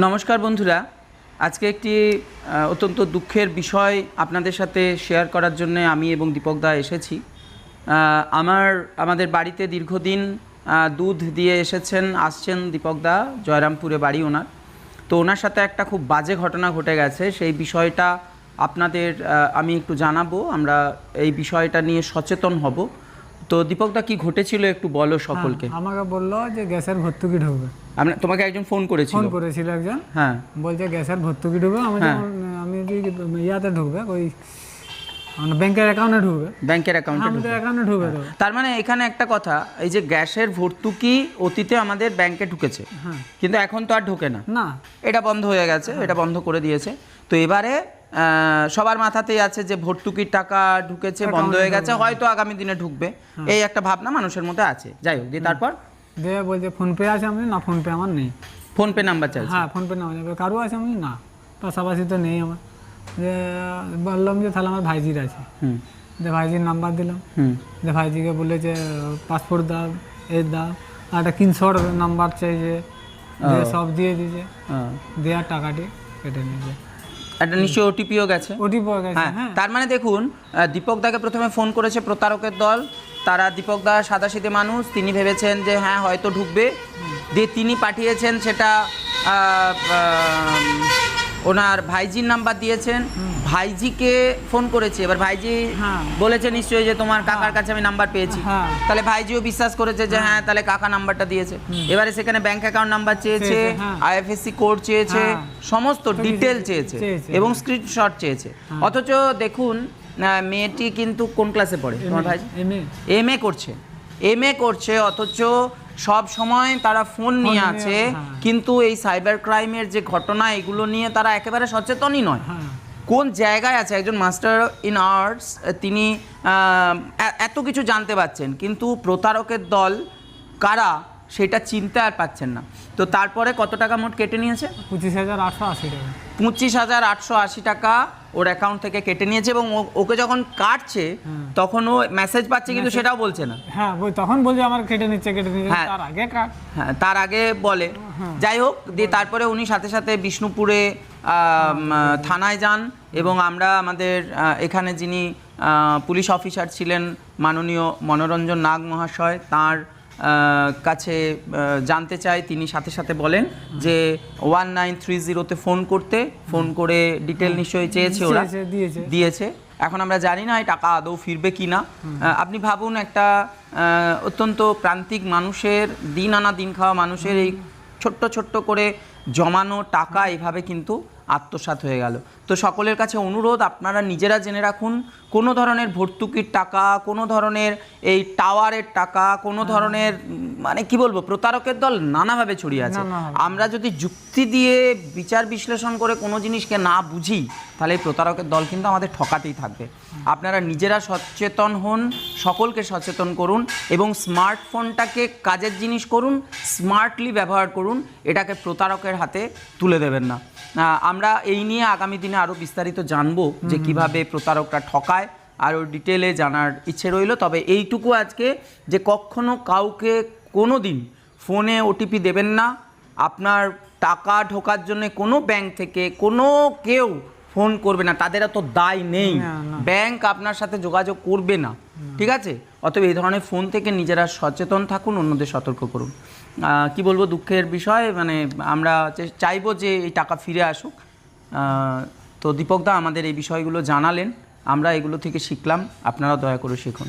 নমস্কার বন্ধুরা, আজকে একটি অত্যন্ত দুঃখের বিষয় আপনাদের সাথে শেয়ার করার জন্য আমি এবং দীপক দা এসেছি। আমাদের বাড়িতে দীর্ঘদিন দুধ দিয়ে আসছেন দীপক দা, জয়রামপুরে বাড়ি ওনার। তো ওনার সাথে একটা খুব বাজে ঘটনা ঘটে গেছে, সেই বিষয়টা আপনাদের আমি একটু জানাবো। আমরা এই বিষয়টা নিয়ে সচেতন হব। তো দীপক দা, কি ঘটেছিল একটু বলো সকলকে। আমাকে বললো যে গ্যাসের ভর্তুকি ঢুকবে। তোমাকে একজন ফোন করেছিল একজন, হ্যাঁ, বলছে গ্যাসের ভর্তুকি ঢুকবে। আমি ইয়াতে ঢুকবে, ওই ব্যাংকের অ্যাকাউন্টে ঢুকবে। ব্যাংকের অ্যাকাউন্টে ঢুকবে। তার মানে এখানে একটা কথা, এই যে গ্যাসের ভর্তুকি অতীতে আমাদের ব্যাংকে ঢুকেছে, কিন্তু এখন তো আর ঢোকে না, এটা বন্ধ হয়ে গেছে, এটা বন্ধ করে দিয়েছে। তো এবারে সবার মাথাতেই আছে যে ভর্তুকির টাকা ঢুকেছে, বন্ধ হয়ে গেছে, হয়তো আগামী দিনে ঢুকবে, এই একটা ভাবনা মানুষের মধ্যে আছে। যাই হোক, দিয়ে তারপর বলছে ফোনপে আছে। আমি না, ফোনপে আমার নেই। ফোনপে নাম্বার চাইছে? হ্যাঁ, ফোনপে নাম্বার কারো আছে? আমি না, পাশাপাশি তো নেই আমার। যে বললাম যে তাহলে আমার ভাইজির আছে। যে ভাইজির নাম্বার দিলাম। যে ভাইজিকে বলে যে পাসপোর্ট দাও, এর দাও, আর একটা কিনশট নাম্বার চাইছে, সব দিয়ে দিয়েছে, দেওয়ার টাকাটি কেটে নিয়েছে। একটা নিশ্চয়ই ওটিপিও গেছে। হ্যাঁ, তার মানে দেখুন, দীপক দাকে প্রথমে ফোন করেছে প্রতারকের দল। তারা, দীপক দা সাদাসিধে মানুষ, তিনি ভেবেছেন যে হ্যাঁ হয়তো ঢুকবে, দিয়ে তিনি পাঠিয়েছেন সেটা, ওনার ভাইজির নাম্বার দিয়েছেন, ভাইজিকে ফোন করেছে। এবার ভাইজি বলেছে নিশ্চয়ই যে তোমার কাকার কাছে আমি নাম্বার পেয়েছি। তাহলে ভাইজিও বিশ্বাস করেছে যে হ্যাঁ তাহলে কাকা নাম্বারটা দিয়েছে। এবারে সেখানে ব্যাংক অ্যাকাউন্ট নাম্বার চেয়েছে, আইএফএসসি কোড চেয়েছে, সমস্ত ডিটেল চেয়েছে এবং স্ক্রিনশট চেয়েছে। অথচ দেখুন, মেয়েটি কিন্তু কোন ক্লাসে পড়ে তোমার ভাই? এমএ করছে, অথচ সব সময় তারা ফোন নিয়ে আছে, কিন্তু এই সাইবার ক্রাইমের যে ঘটনা, এগুলো নিয়ে তারা একেবারে সচেতনই নয়। কোন জায়গায় আছে একজন মাস্টার ইন আর্টস, তিনি এত কিছু জানতে পারছেন, কিন্তু প্রতারকের দল কারা সেটা চিনতে আর পাচ্ছেন না। তো তারপরে কত টাকা মোট কেটে নিয়েছে? 25,880 টাকা। 25,880 টাকা ওর অ্যাকাউন্ট থেকে কেটে নিয়েছে। এবং ওকে যখন কাটছে তখন ও মেসেজ পাচ্ছে, কিন্তু সেটাও বলছে না। হ্যাঁ, তখন বলছে আমার কেটে নিচ্ছে। তার আগে বলে। যাই হোক, দিয়ে তারপরে উনি সাথে সাথে বিষ্ণুপুরে থানায় যান, এবং আমরা আমাদের এখানে যিনি পুলিশ অফিসার ছিলেন মাননীয় মনোরঞ্জন নাগ মহাশয়, তার কাছে জানতে চাই। তিনি সাথে সাথে বলেন যে 1930-তে ফোন করে ডিটেল নিশ্চয়ই চেয়েছে, ওরা দিয়েছে। এখন আমরা জানি না এই টাকা আদৌ ফিরবে কি না। আপনি ভাবুন, একটা অত্যন্ত প্রান্তিক মানুষের, দিন আনা দিন খাওয়া মানুষের এই ছোট্ট করে জমানো টাকা এইভাবে কিন্তু আত্মসাৎ হয়ে গেল। তো সকলের কাছে অনুরোধ, আপনারা নিজেরা জেনে রাখুন, কোনো ধরনের ভর্তুকির টাকা, কোনো ধরনের এই টাওয়ারের টাকা, কোনো ধরনের মানে কি বলবো, প্রতারকের দল নানাভাবে ছড়িয়ে আছে। আমরা যদি যুক্তি দিয়ে বিচার বিশ্লেষণ করে কোনো জিনিসকে না বুঝি, তাহলে এই প্রতারকের দল কিন্তু আমাদের ঠকাতেই থাকবে। আপনারা নিজেরা সচেতন হন, সকলকে সচেতন করুন, এবং স্মার্টফোনটাকে কাজের জিনিস করুন, স্মার্টলি ব্যবহার করুন, এটাকে প্রতারকের হাতে তুলে দেবেন না। আমরা এই নিয়ে আগামী দিনে আরও বিস্তারিত জানবো যে কিভাবে প্রতারকরা ঠকায়, আরও ডিটেলে জানার ইচ্ছে রইল। তবে এইটুকু আজকে, যে কখনো কাউকে কোনো দিন ফোনে ওটিপি দেবেন না। আপনার টাকা ঢোকার জন্য কোনো ব্যাংক থেকে কোনো কেউ ফোন করবে না, তাদের এত দায় নেই, ব্যাংক আপনার সাথে যোগাযোগ করবে না, ঠিক আছে? অতএব এই ধরনের ফোন থেকে নিজেরা সচেতন থাকুন, অন্যদের সতর্ক করুন। কি বলবো, দুঃখের বিষয়। মানে আমরা চাইবো যে এই টাকা ফিরে আসুক। তো দীপক দা আমাদের এই বিষয়গুলো জানালেন, আমরা এগুলো থেকে শিখলাম, আপনারা দয়া করে শিখুন।